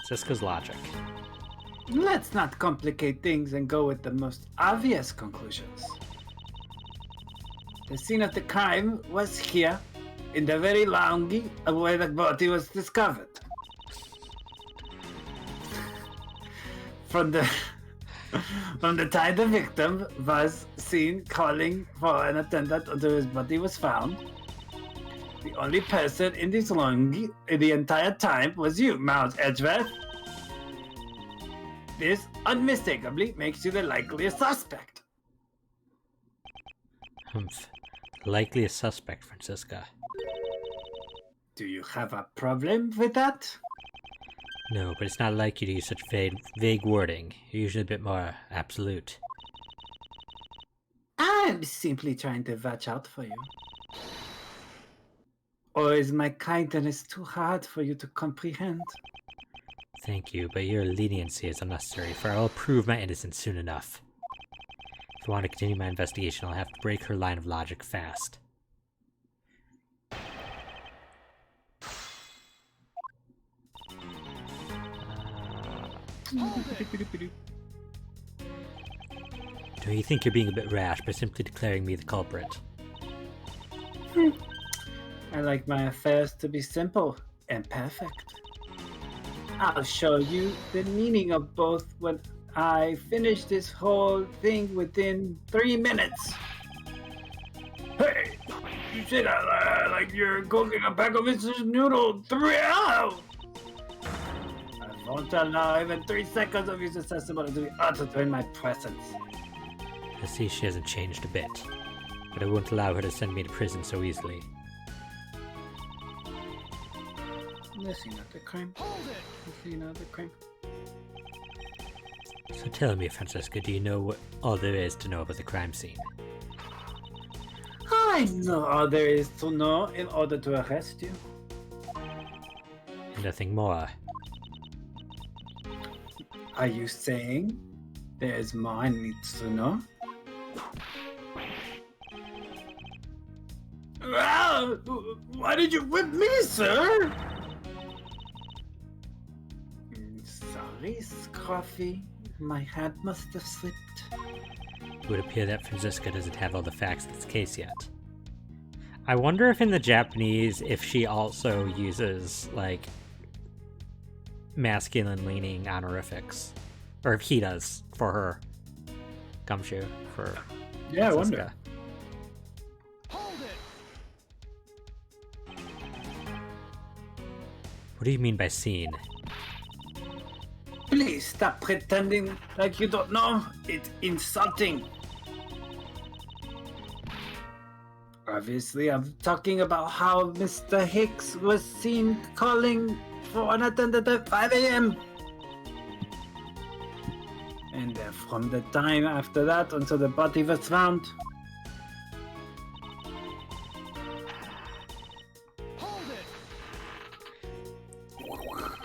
Franziska's logic. Let's not complicate things and go with the most obvious conclusions. The scene of the crime was here, in the very lounge where the body was discovered. From the time the victim was seen calling for an attendant until his body was found, the only person in this lounge the entire time was you, Miles Edgeworth. This unmistakably makes you the likeliest suspect. Humph. Likeliest suspect, Franziska. Do you have a problem with that? No, but it's not like you to use such vague wording. You're usually a bit more absolute. I'm simply trying to watch out for you. Or is my kindness too hard for you to comprehend? Thank you, but your leniency is unnecessary, for I'll prove my innocence soon enough. If I want to continue my investigation, I'll have to break her line of logic fast. Do you think you're being a bit rash by simply declaring me the culprit? I like my affairs to be simple and perfect. I'll show you the meaning of both when I finish this whole thing within 3 minutes. Hey, you said like you're cooking a pack of instant noodle 3 hours. I won't allow even 3 seconds of your accessibility to be uttered in my presence. I see she hasn't changed a bit, but I won't allow her to send me to prison so easily. This is not the crime. This is not the crime. So tell me, Franziska, do you know what all there is to know about the crime scene? I know all there is to know in order to arrest you. Nothing more. Are you saying there is more I need to know? Ah, why did you whip me, sir? Sorry, Scruffy. My hand must have slipped. It would appear that Franziska doesn't have all the facts in this case yet. I wonder if in the Japanese, if she also uses, like, masculine-leaning honorifics. Or if he does, for her. Gumshoe, for Yeah, I Franziska. wonder. What do you mean by scene? Please stop pretending like you don't know. It's insulting. Obviously, I'm talking about how Mr. Hicks was seen calling for an attendant at 5 a.m. And from the time after that until the body was found.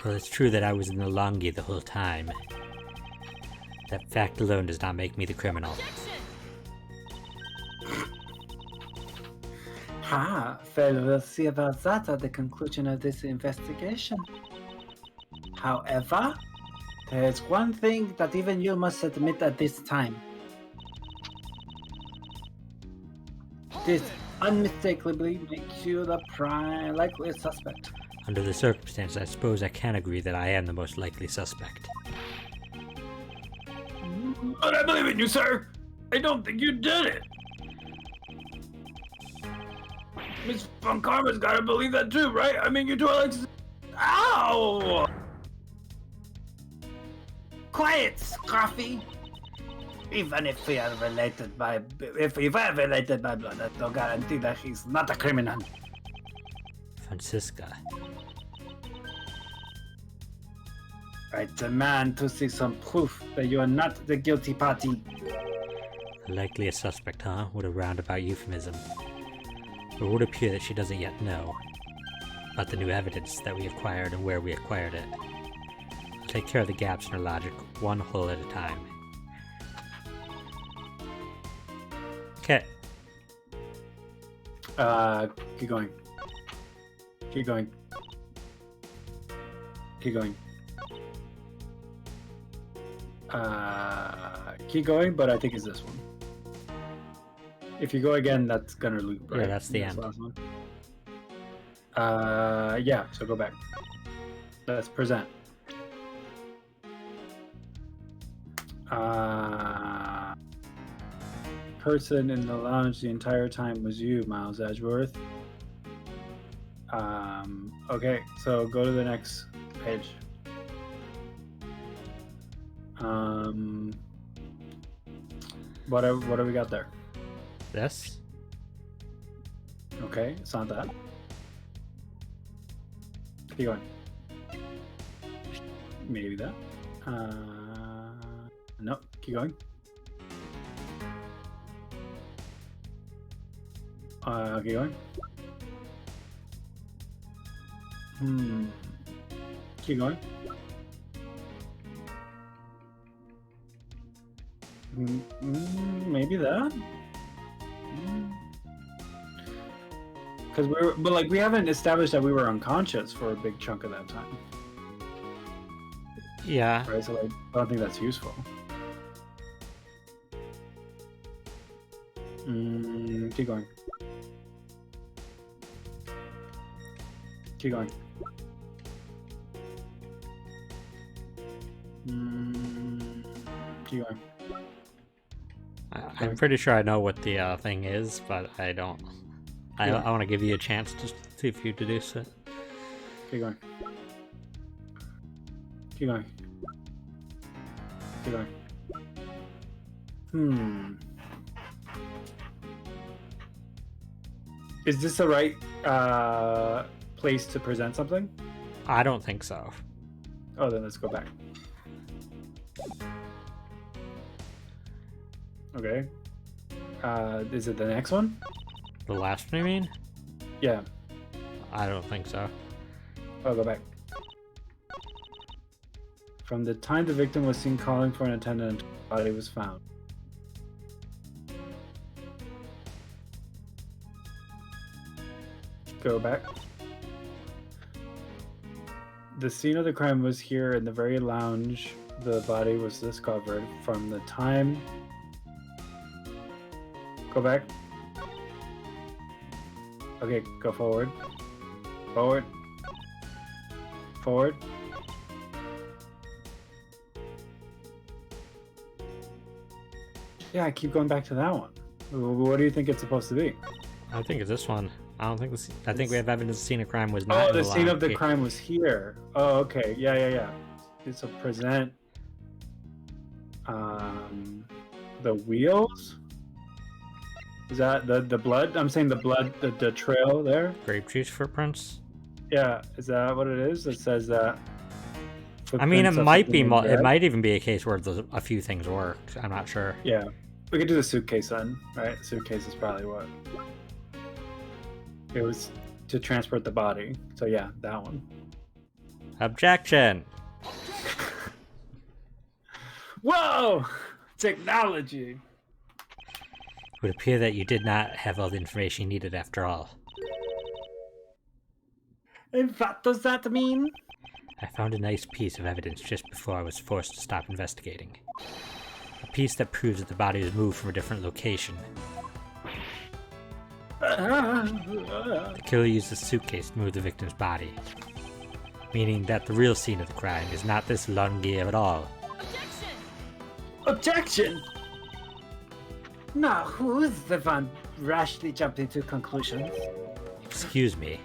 Well, it's true that I was in the longi the whole time. That fact alone does not make me the criminal. Well, we'll see about that at the conclusion of this investigation. However, there is one thing that even you must admit at this time. This unmistakably makes you the prime likely suspect. Under the circumstances, I suppose I can agree that I am the most likely suspect. But I believe in you, sir. I don't think you did it. Miss Von Karma's gotta believe that too, right? I mean, you two are like... Ow! Quiet, Scruffy. Even if we are related by... If we are related by blood, that don't guarantee that he's not a criminal. Franziska. I demand to see some proof that you are not the guilty party. The likeliest suspect, huh? What a roundabout euphemism. It would appear that she doesn't yet know about the new evidence that we acquired and where we acquired it. I'll take care of the gaps in her logic, one hole at a time. Okay. Keep going. Keep going. Keep going. Keep going, but I think it's this one. If you go again, that's gonna loop, right? Yeah, that's the end. Last one. Yeah, so go back. Let's present. Person in the lounge the entire time was you, Miles Edgeworth. Okay, so go to the next page. What do we got there? This? Okay, it's not that. Keep going. Maybe that. No, keep going. Keep going. Keep going. Maybe that. Because we haven't established that we were unconscious for a big chunk of that time. Yeah. Right, so I don't think that's useful. Keep going. Keep going. Keep going. I'm pretty sure I know what the thing is, but I don't. I want to give you a chance to see if you deduce it. Keep going. Keep going. Keep going. Is this the right place to present something? I don't think so. Oh, then let's go back. Okay. Is it the next one? The last one, you mean? Yeah. I don't think so. Oh, go back. From the time the victim was seen calling for an attendant, the body was found. Go back. The scene of the crime was here in the very lounge the body was discovered. From the time... Go back. Okay, go forward. Forward. Forward. Yeah, I keep going back to that one. What do you think it's supposed to be? I think it's this one. I don't think this. I think we have evidence the scene of crime was not. Oh, the scene of the crime was here. Oh, okay. Yeah. It's a present. The wheels. Is that the blood? I'm saying the blood, the trail there. Grape juice footprints. Yeah, is that what it is? It says that. I mean, it might be. It might even be a case where a few things worked. I'm not sure. Yeah, we could do the suitcase then, right? Suitcase is probably what it was to transport the body. So yeah, that one. Objection. Whoa! Technology. It would appear that you did not have all the information you needed after all. And what does that mean? I found a nice piece of evidence just before I was forced to stop investigating. A piece that proves that the body was moved from a different location. The killer used a suitcase to move the victim's body, meaning that the real scene of the crime is not this Lungi at all. Objection! Now, who's the one rashly jumping to conclusions? Excuse me.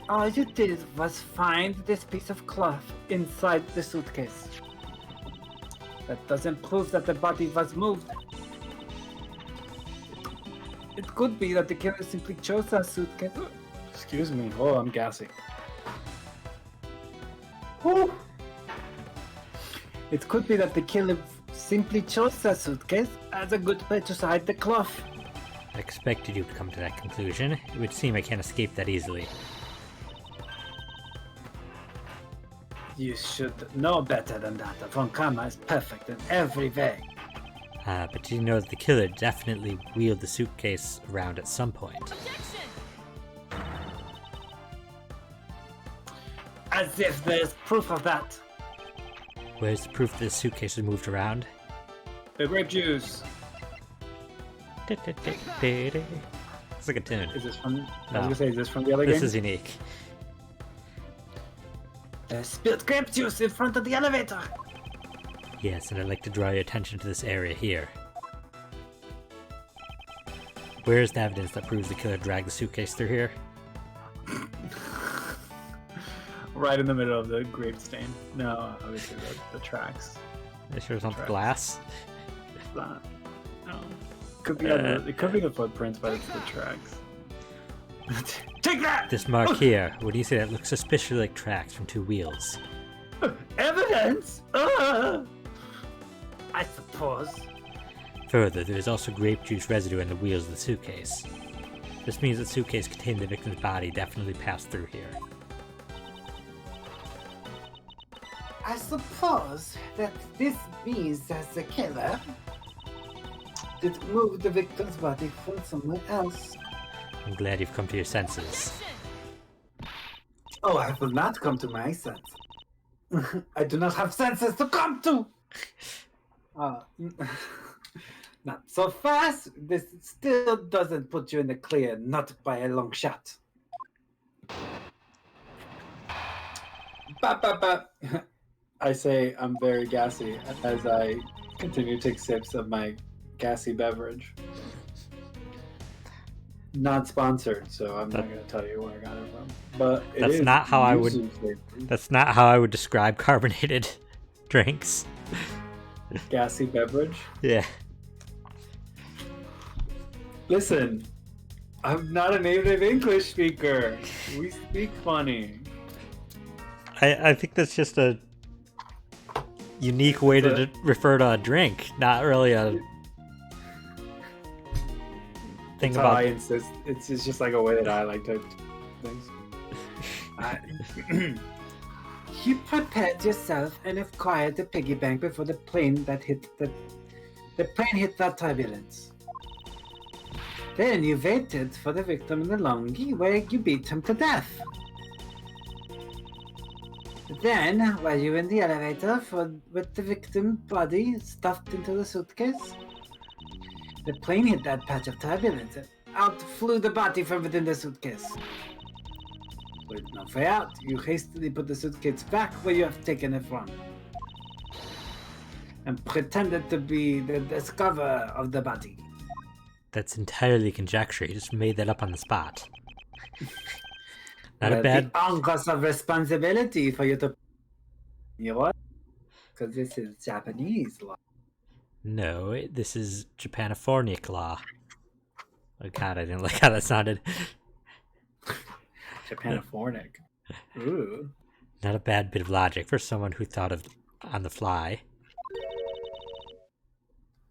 All you did was find this piece of cloth inside the suitcase. That doesn't prove that the body was moved. It could be that the killer simply chose that suitcase. Excuse me. Oh, I'm gassing. Whew. It could be that the killer simply chose that suitcase as a good place to hide the cloth. I expected you to come to that conclusion. It would seem I can't escape that easily. You should know better than that. Von Kama is perfect in every way. But did you know that the killer definitely wheeled the suitcase around at some point? As if there's proof of that. Where's the proof that this suitcase was moved around? The grape juice. It's like a tune. Is this from? I was No. gonna say, is this from the other This game? is unique. Spilled grape juice in front of the elevator. Yes, and I'd like to draw your attention to this area here. Where's the evidence that proves the killer dragged the suitcase through here? Right in the middle of the grape stain. No, obviously the tracks. It sure is on the Tracks. glass. It's not. No. It could be the footprints, but it's the tracks. Take that! This mark here, what do you say that looks suspiciously like tracks from two wheels? Evidence? I suppose. Further, there is also grape juice residue in the wheels of the suitcase. This means the suitcase containing the victim's body definitely passed through here. I suppose that this means that the killer did move the victim's body from somewhere else. I'm glad you've come to your senses. Oh, I will not come to my sense. I do not have senses to come to! Not so fast. This still doesn't put you in the clear, not by a long shot. Ba, ba, ba. I say I'm very gassy as I continue to take sips of my gassy beverage. Not sponsored, so I'm not going to tell you where I got it from. But That's not how I would. That's not how I would describe carbonated drinks. Gassy beverage. Yeah. Listen, I'm not a native English speaker. We speak funny. I think that's just a unique way to refer to a drink, not really a thing That's about. how I insist. It's just like a way that I like to things. You prepared yourself and acquired the piggy bank before the plane that hit the plane hit that turbulence. Then you waited for the victim in the longi where you beat him to death. Then, while you were in the elevator with the victim body stuffed into the suitcase, the plane hit that patch of turbulence and out flew the body from within the suitcase. With no way out, you hastily put the suitcase back where you have taken it from, and pretended to be the discoverer of the body. That's entirely conjecture. You just made that up on the spot. Not a bad. The onus of responsibility for you to... You know what? Because this is Japanese law. No, this is Japanifornic law. Oh god, I didn't like how that sounded. Japanifornic. Ooh. Not a bad bit of logic for someone who thought of on the fly.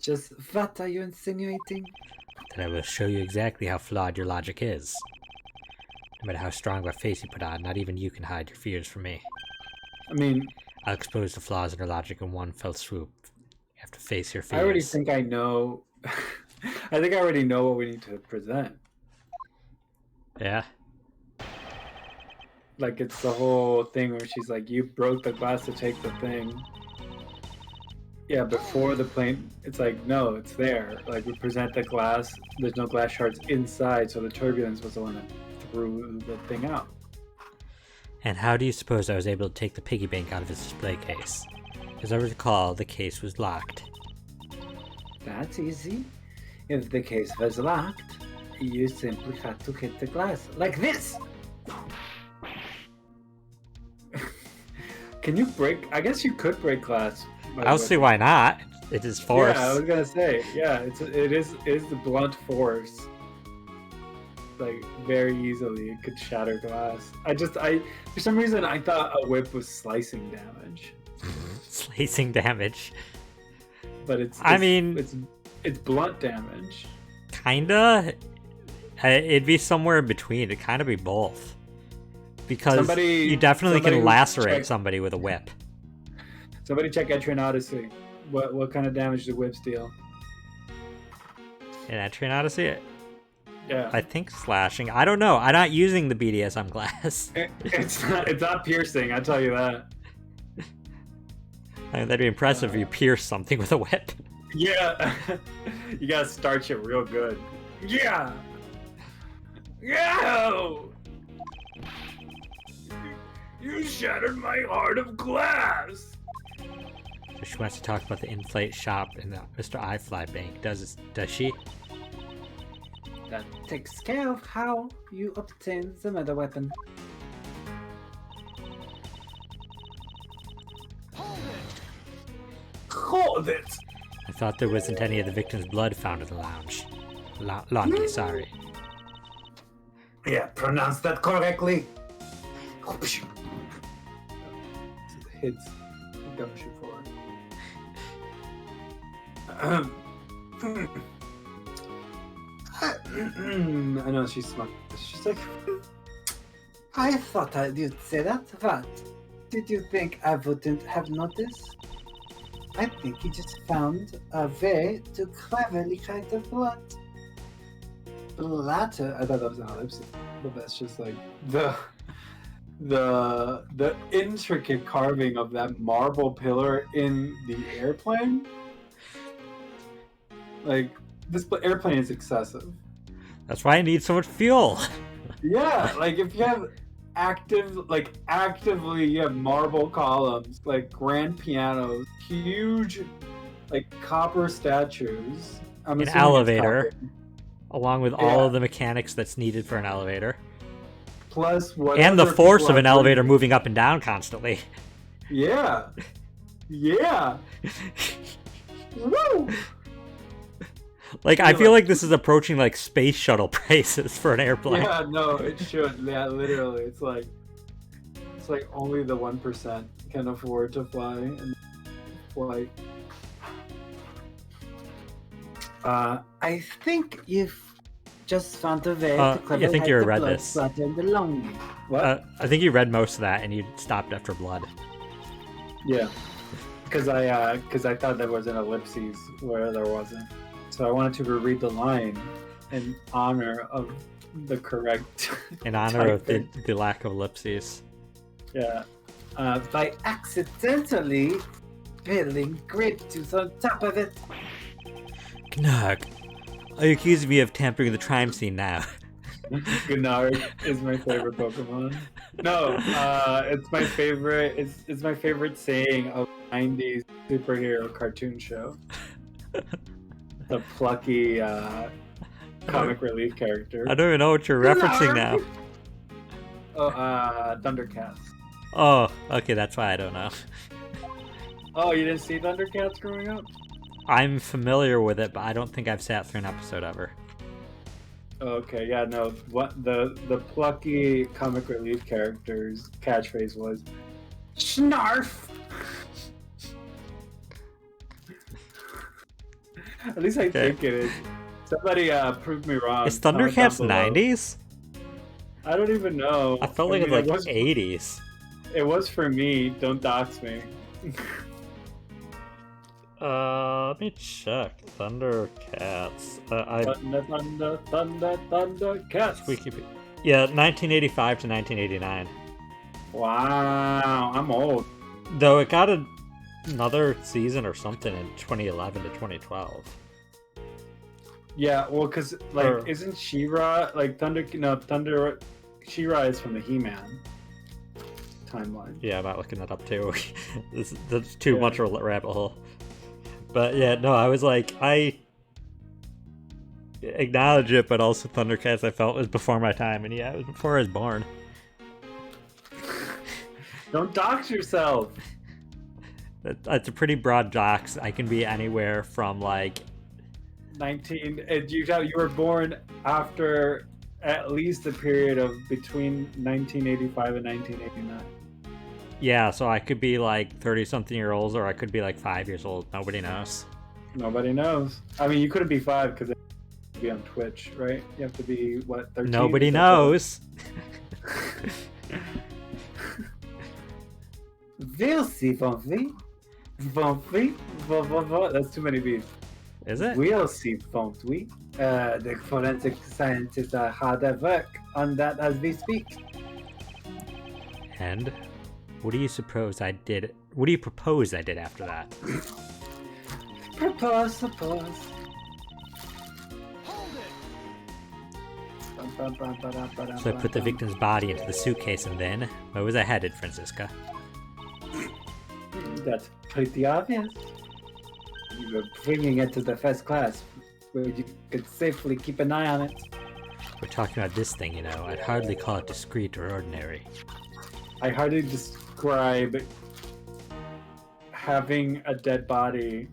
Just what are you insinuating? That I will show you exactly how flawed your logic is. No matter how strong of a face you put on, not even you can hide your fears from me. I mean, I'll expose the flaws in your logic in one fell swoop. You have to face your fears. I already think I know. I think I already know what we need to present. Yeah? Like, it's the whole thing where she's like, you broke the glass to take the thing. Yeah, before the plane, it's like, no, it's there. Like, we present the glass, there's no glass shards inside, so the turbulence was the one that threw the thing out. And how do you suppose I was able to take the piggy bank out of its display case? As I recall, the case was locked. That's easy. If the case was locked, you simply had to hit the glass. Like this! Can you break? I guess you could break glass. I don't see why not. It is force. Yeah, I was gonna say. Yeah, it is the blunt force. Like, very easily it could shatter glass. I for some reason I thought a whip was slicing damage, Slicing damage. but it's blunt damage. Kinda. It'd be somewhere in between. It'd kind of be both. Because you definitely can lacerate somebody with a whip. Somebody check Etrian Odyssey. What kind of damage do whips deal? In Etrian Odyssey? Yeah. I think slashing. I don't know. I'm not using the BDSM glass. It's not piercing, I'll tell you that. I mean, that'd be impressive if you pierce something with a whip. Yeah. You gotta starch it real good. Yeah. Yeah. You shattered my heart of glass. So she wants to talk about the inflate shop in the Mr. iFly Bank. Does she? That takes care of how you obtain the meta weapon. Hold it! I thought there wasn't any of the victim's blood found in the lounge. Laundry, sorry. Yeah, pronounce that correctly. Hits gumshoe for I know she's smart. She's like, I thought you'd say that. What? Did you think I wouldn't have noticed? I think he just found a way to cleverly hide the blood. Blatter. I thought that was an ellipsis, but that's just like the intricate carving of that marble pillar in the airplane. Like, this airplane is excessive. That's why I need so much fuel. Yeah, like if you have actively you have marble columns, like grand pianos, huge like copper statues. I'm An assuming it's elevator, copper. along with all of the mechanics that's needed for an elevator. Plus whatever And the force people of an are elevator bringing. moving up and down constantly. Yeah. Yeah. Woo! Like, I feel like this is approaching, like, space shuttle prices for an airplane. Yeah, no, it should. Yeah, literally. It's like only the 1% can afford to fly and fly. I think you've just found a way to cleverly I think hide you the read blood this. splatter in the lung. What? I think you read most of that and you stopped after blood. Yeah, because I thought there was an ellipses where there wasn't. So I wanted to reread the line in honor of the correct. In honor of typing. the lack of ellipses. Yeah. By accidentally spilling grape juice on top of it. Gnarg. Are you accusing me of tampering the crime scene now? Gnarg is my favorite Pokemon. No, it's my favorite. It's my favorite saying of 90s superhero cartoon show. The plucky comic relief character. I don't even know what you're referencing now. Oh, Thundercats. Oh, okay, that's why I don't know. Oh, you didn't see Thundercats growing up? I'm familiar with it, but I don't think I've sat through an episode ever. Okay, yeah, no. What the plucky comic relief character's catchphrase was, "Snarf." At least I think it is. Somebody proved me wrong. Is Thundercats Comment down 90s? below. I don't even know. I felt like it was like was, 80s. It was for me. Don't dox me. Let me check. Thundercats. Thundercats. Yeah, 1985 to 1989. Wow, I'm old. Though it got another season or something in 2011 to 2012. Yeah, well, because isn't She-Ra She-Ra is from the He-Man timeline. Yeah, I'm not looking that up too. That's too much of a rabbit hole. But yeah, no, I was like, I acknowledge it, but also Thundercats I felt was before my time, and yeah, it was before I was born. Don't dox yourself. That's a pretty broad dox. I can be anywhere from like 19. You were born after at least a period of between 1985 and 1989. Yeah, so I could be like 30-something-year-olds, or I could be like 5 years old. Nobody knows. Nobody knows. I mean, you couldn't be 5 because it would be on Twitch, right? You have to be, what, 13? Nobody knows. We'll see, won't we? Won't we? That's too many V's. Is it? We'll see, won't we? The forensic scientists are hard at work on that as we speak. And What do you suppose I did? What do you propose I did after that? Suppose. So I put the victim's body into the suitcase and then... Where was I headed, Franziska? That's pretty obvious. You were bringing it to the first class, where you could safely keep an eye on it. We're talking about this thing, you know. I'd hardly call it discreet or ordinary. I hardly describe having a dead body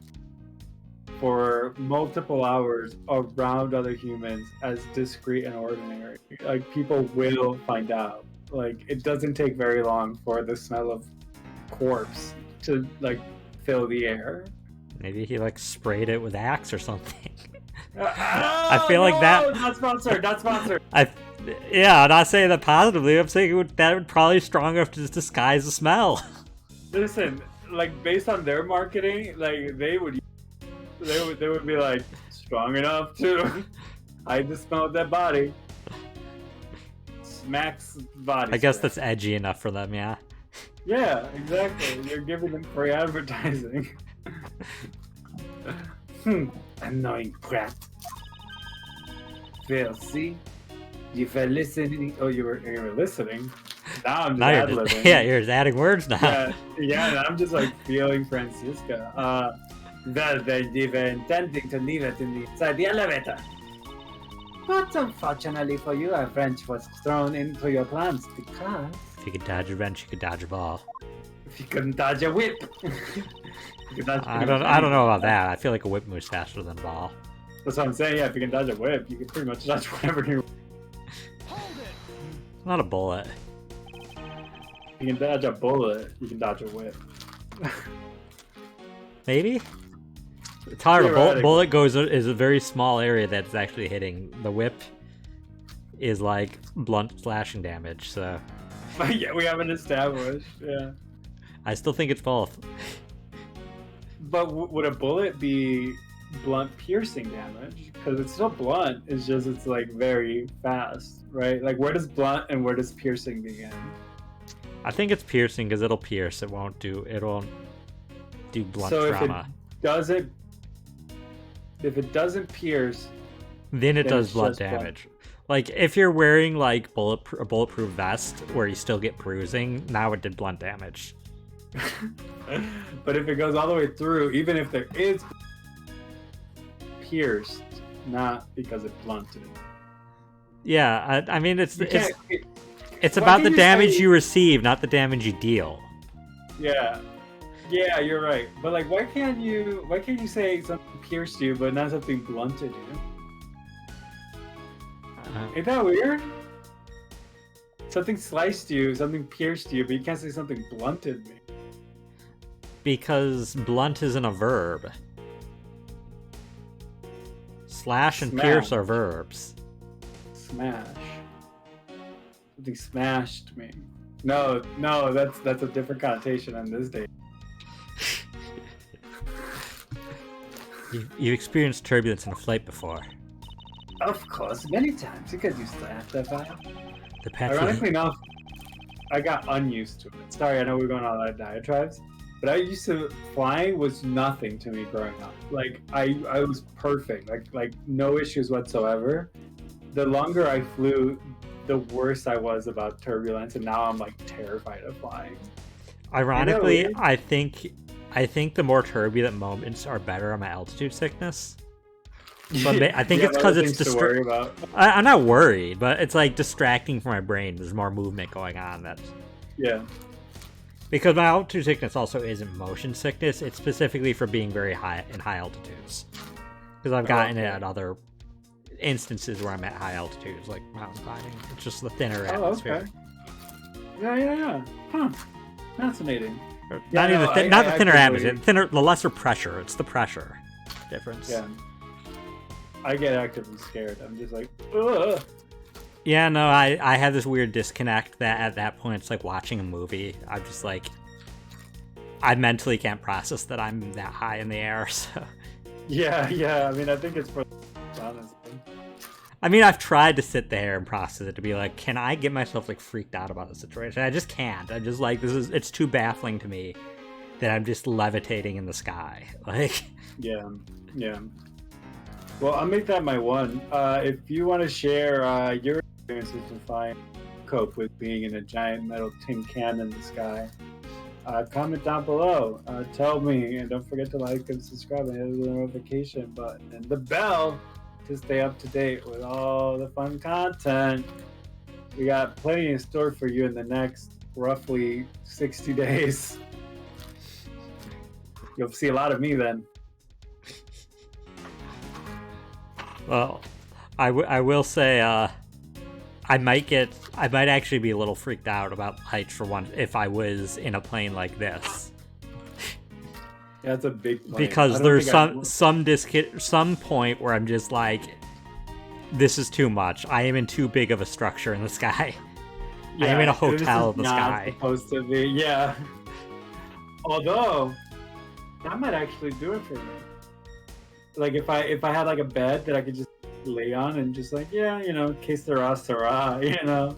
for multiple hours around other humans as discreet and ordinary. Like, people will find out. Like, it doesn't take very long for the smell of corpse to, like, fill the air. Maybe he, like, sprayed it with Axe or something. I feel like that... Not sponsored, not sponsored. Yeah, I'm not saying that positively. I'm saying that would probably strong enough to just disguise the smell. Listen, like, based on their marketing, like, they would be like, strong enough to hide the smell of that body. Smacks body. I guess spray. that's edgy enough for them, yeah. Yeah, exactly. You're giving them free advertising. Annoying brat. Phil, see? You were listening. Oh, you were listening. Now I'm just ad-libbing. Yeah, you're just adding words now. Yeah, I'm just like feeling Franziska. Well, they were intending to leave it inside the elevator. But unfortunately for you, a wrench was thrown into your plans because... If you could dodge a wrench, you could dodge a ball. If you couldn't dodge a whip. I don't know about that. I feel like a whip moves faster than a ball. That's what I'm saying. Yeah, if you can dodge a whip, you can pretty much dodge whatever you want. Not a bullet. If you can dodge a bullet, you can dodge a whip. Maybe? It's hard. A bullet is a very small area that's actually hitting. The whip is like blunt slashing damage, so... Yeah, we haven't established, yeah. I still think it's both. But would a bullet be blunt piercing damage? Because it's still blunt, it's just it's like very fast, right? Like, where does blunt and where does piercing begin? I think it's piercing because it'll pierce. It won't do blunt trauma. If it doesn't pierce, then it does blunt damage. Like, if you're wearing like a bulletproof vest where you still get bruising, now it did blunt damage. But if it goes all the way through, even if there is pierced, not because it blunted. Yeah, I mean it's about the damage you receive, not the damage you deal. Yeah, you're right. But like, why can't you say something pierced you, but not something blunted you? Ain't that weird? Something sliced you, something pierced you, but you can't say something blunted me. Because blunt isn't a verb. Slash and Smash. pierce are verbs. Smash. Something smashed me. No, that's a different connotation on this day. You've experienced turbulence in a flight before. Of course, many times. You get used to that. The Ironically enough, I got unused to it. Sorry, I know we're going on a lot of diatribes, but I used to... Flying was nothing to me growing up. Like, I was perfect. Like no issues whatsoever. The longer I flew, the worse I was about turbulence, and now I'm, like, terrified of flying. Ironically, I think the more turbulent moments are better on my altitude sickness. But I think it's because it's distracting. I'm not worried, but it's like distracting for my brain. There's more movement going on. Yeah. Because my altitude sickness also isn't motion sickness. It's specifically for being very high in high altitudes. Because I've gotten it at other instances where I'm at high altitudes, like mountain climbing. It's just the thinner atmosphere. Okay. Yeah. Huh. Fascinating. Not the thinner atmosphere. The lesser pressure. It's the pressure difference. Yeah. I get actively scared. I'm just like, ugh. Yeah, no, I have this weird disconnect that at that point it's like watching a movie. I'm just like, I mentally can't process that I'm that high in the air. So yeah. I mean, I think it's for honestly. I mean, I've tried to sit there and process it to be like, can I get myself like freaked out about the situation? I just can't. I'm just like, it's too baffling to me that I'm just levitating in the sky. Like, Yeah. Well, I'll make that my one. If you want to share your experiences with flying, cope with being in a giant metal tin can in the sky, comment down below. Tell me, and don't forget to like and subscribe and hit the notification button and the bell to stay up to date with all the fun content. We got plenty in store for you in the next roughly 60 days. You'll see a lot of me then. well, I will say, I might actually be a little freaked out about heights for one if I was in a plane like this. Yeah, that's a big plane. Because there's some point where I'm just like, this is too much. I am in too big of a structure in the sky. I am in a hotel in the sky. Supposed to be, yeah. Although that might actually do it for me. Like if I had like a bed that I could just lay on and just like, yeah, you know, que sera, you know.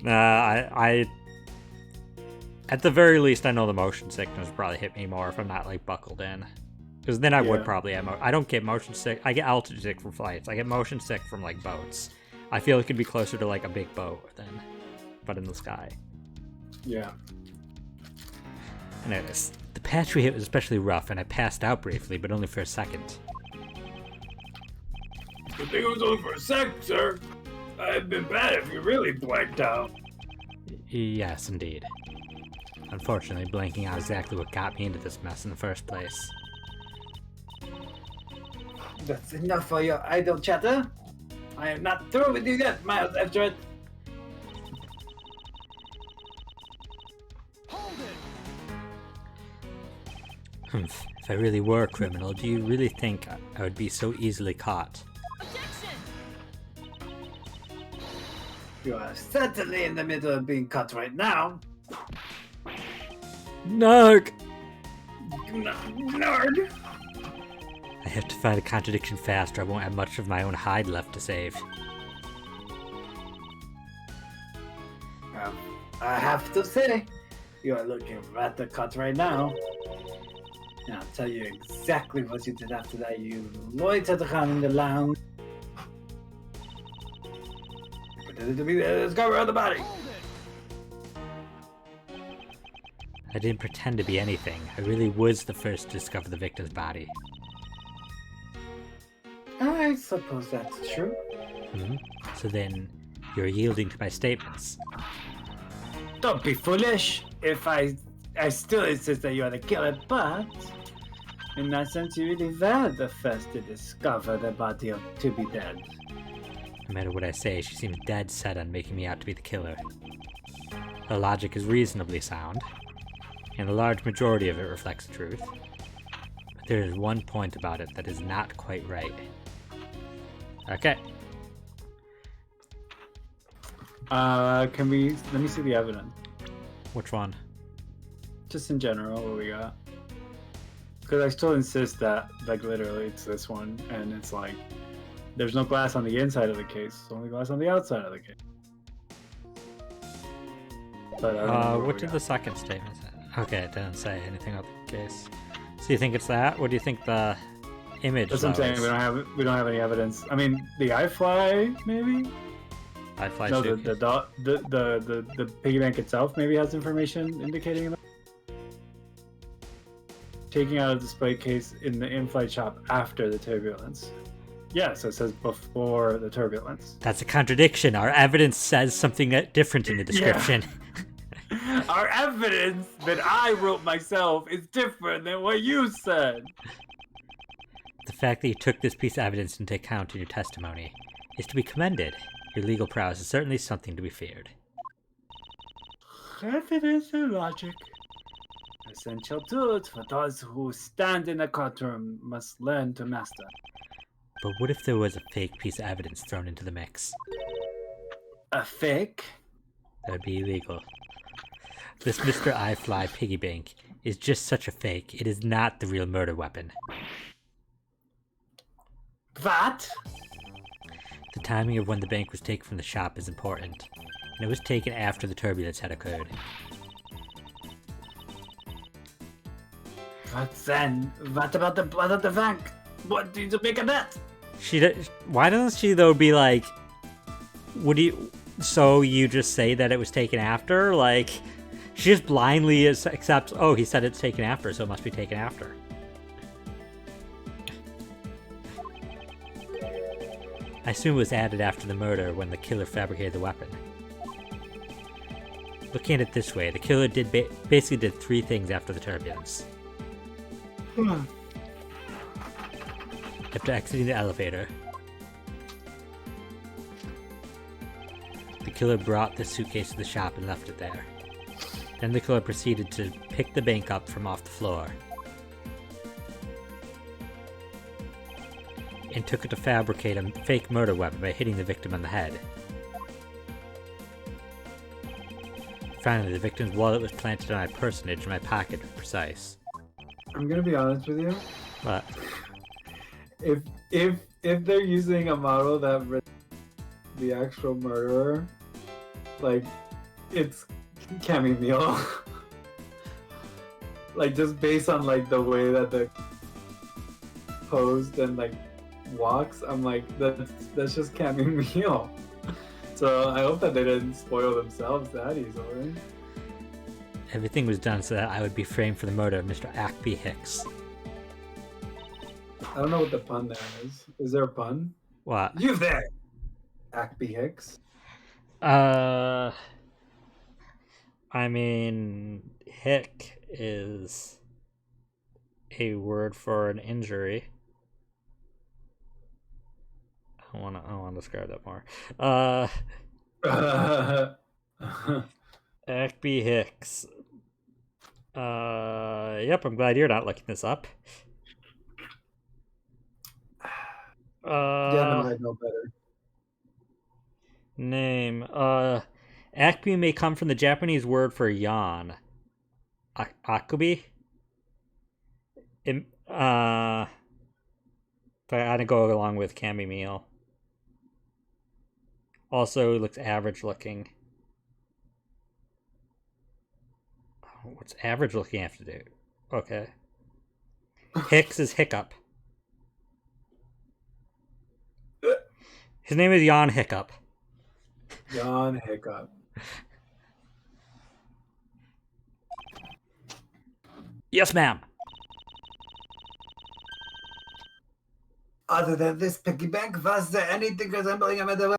I at the very least, I know the motion sickness would probably hit me more if I'm not like buckled in. Because then I would probably have. I don't get motion sick. I get altitude sick from flights. I get motion sick from like boats. I feel it could be closer to like a big boat then, but in the sky. Yeah. Anyways, the patch we hit was especially rough, and I passed out briefly, but only for a second. I think it was only for a sec, sir. I'd been bad if you really blanked out. Yes, indeed. Unfortunately, blanking out exactly what got me into this mess in the first place. That's enough for your idle chatter. I am not through with you yet, Miles Everett. If I really were a criminal, do you really think I would be so easily caught? You are certainly in the middle of being cut right now. Narg! Nerd! I have to find a contradiction fast or I won't have much of my own hide left to save. I have to say, you are looking rather cut right now. And I'll tell you exactly what you did after that. You loitered around in the lounge. Pretended to be the discoverer of the body. I didn't pretend to be anything. I really was the first to discover the victim's body. I suppose that's true. So then, you're yielding to my statements. Don't be foolish. If I still insist that you are the killer, but in that sense, you really were the first to discover the body of to be dead. No matter what I say, she seems dead set on making me out to be the killer. Her logic is reasonably sound, and a large majority of it reflects the truth. But there is one point about it that is not quite right. Okay. Let me see the evidence. Which one? Just in general, what we got. Because I still insist that, like, literally, it's this one, and it's like, there's no glass on the inside of the case, only glass on the outside of the case. But what did the second statement say? Okay, it didn't say anything about the case. So you think it's that? What do you think the image? That's what I'm saying. We don't have any evidence. I mean, the iFly maybe. iFly. No, the piggy bank itself maybe has information indicating that. Taking out a display case in the in-flight shop after the turbulence. Yes, it says before the turbulence. That's a contradiction. Our evidence says something different in the description. Yeah. Our evidence that I wrote myself is different than what you said. The fact that you took this piece of evidence into account in your testimony is to be commended. Your legal prowess is certainly something to be feared. Evidence and logic. Essential tools for those who stand in a courtroom must learn to master. But what if there was a fake piece of evidence thrown into the mix? A fake? That would be illegal. This Mr. iFly piggy bank is just such a fake. It is not the real murder weapon. What? The timing of when the bank was taken from the shop is important, and it was taken after the turbulence had occurred. What then? What about the blood of the bank? What do you make of that? Why doesn't she though be like, would you? So you just say that it was taken after? Like, she just blindly accepts. Oh, he said it's taken after, so it must be taken after. I assume it was added after the murder when the killer fabricated the weapon. Looking at it this way, the killer basically did 3 things after the turbulence. After exiting the elevator, the killer brought the suitcase to the shop and left it there. Then the killer proceeded to pick the bank up from off the floor and took it to fabricate a fake murder weapon by hitting the victim on the head. Finally, the victim's wallet was planted on my personage in my pocket to be precise. I'm gonna be honest with you. But If they're using a model that the actual murderer, like, it's Cammy Meal. Like, just based on like the way that the posed and like walks, I'm like, that's just Cammy Meal. So I hope that they didn't spoil themselves that easily. everything was done so that I would be framed for the murder of Mr. Ackby Hicks. I don't know what the pun there is. Is there a pun? What? You there? Ackby Hicks. I mean, hick is a word for an injury. I wanna describe that more. Ackby Hicks. Yep, I'm glad you're not looking this up. Yeah, no, I know better. Name. Ackby may come from the Japanese word for yawn. Akubi? But I didn't go along with Cammy Meal. Also, he looks average looking. Oh, what's average looking have to do? Okay. Hicks is hiccup. His name is Jan Hiccup. Jan Hiccup. Yes, ma'am. Other than this piggy bank, was there anything resembling a medal?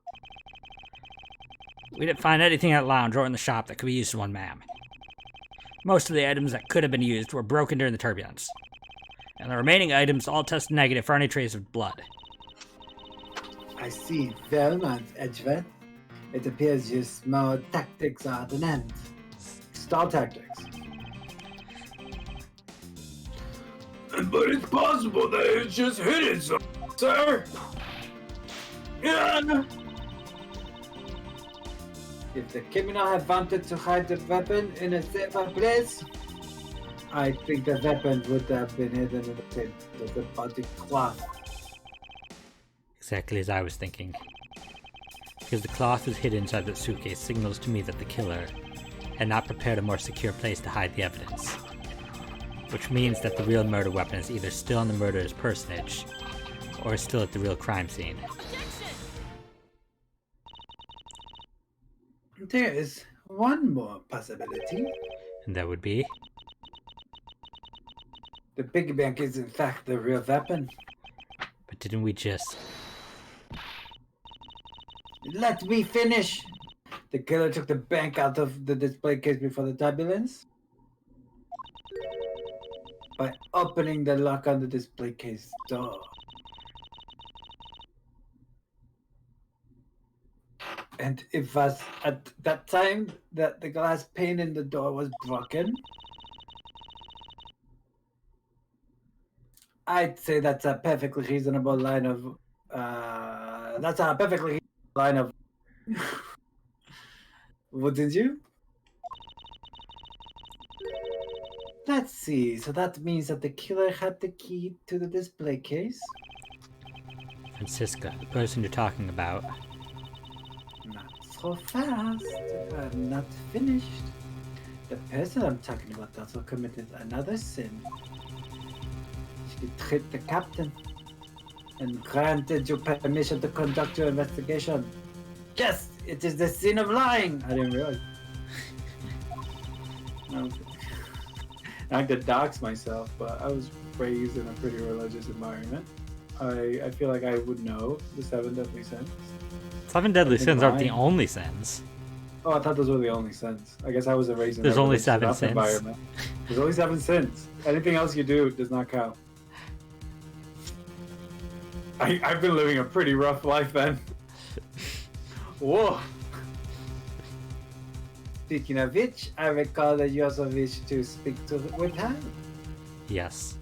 We didn't find anything at the lounge or in the shop that could be used as one, ma'am. Most of the items that could have been used were broken during the turbulence. And the remaining items all tested negative for any trace of blood. I see. Well, Edgeworth. It appears your small tactics are at an end. Stall tactics. But it's possible that it's just hidden, sir. Yeah. If the criminal had wanted to hide the weapon in a safer place, I think the weapon would have been hidden in the body cloth. Exactly as I was thinking. Because the cloth was hidden inside the suitcase signals to me that the killer had not prepared a more secure place to hide the evidence. Which means that the real murder weapon is either still on the murderer's personage, or is still at the real crime scene. There is one more possibility. And that would be? The piggy bank is in fact the real weapon. But didn't we just... Let me finish! The killer took the bank out of the display case before the turbulence by opening the lock on the display case door. And it was at that time that the glass pane in the door was broken. I'd say that's a perfectly reasonable line of. Wouldn't you? Let's see. So that means that the killer had the key to the display case. Franziska, the person you're talking about. Not so fast. I'm not finished. The person I'm talking about also committed another sin. She tricked the captain and granted you permission to conduct your investigation. Yes, it is the sin of lying. I didn't realize. No. I could dox myself, but I was raised in a pretty religious environment. I feel like I would know the 7 deadly sins. 7 deadly I think sins aren't the lying- only sins. Oh, I thought those were the only sins. I guess I was raised in There's a only religious 7 enough sins. environment. There's only 7 sins. Anything else you do does not count. I've been living a pretty rough life then. Whoa. Speaking of which, I recall that you also wish to speak with her. Yes.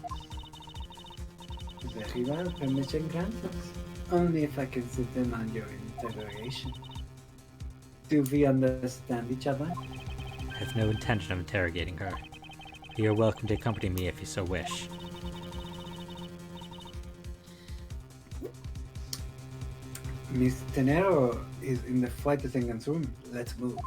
Very well, permission granted. Only if I can sit in on your interrogation. Do we understand each other? I have no intention of interrogating her. You are welcome to accompany me if you so wish. Miss Tenero is in the flight attendant's room. Let's move.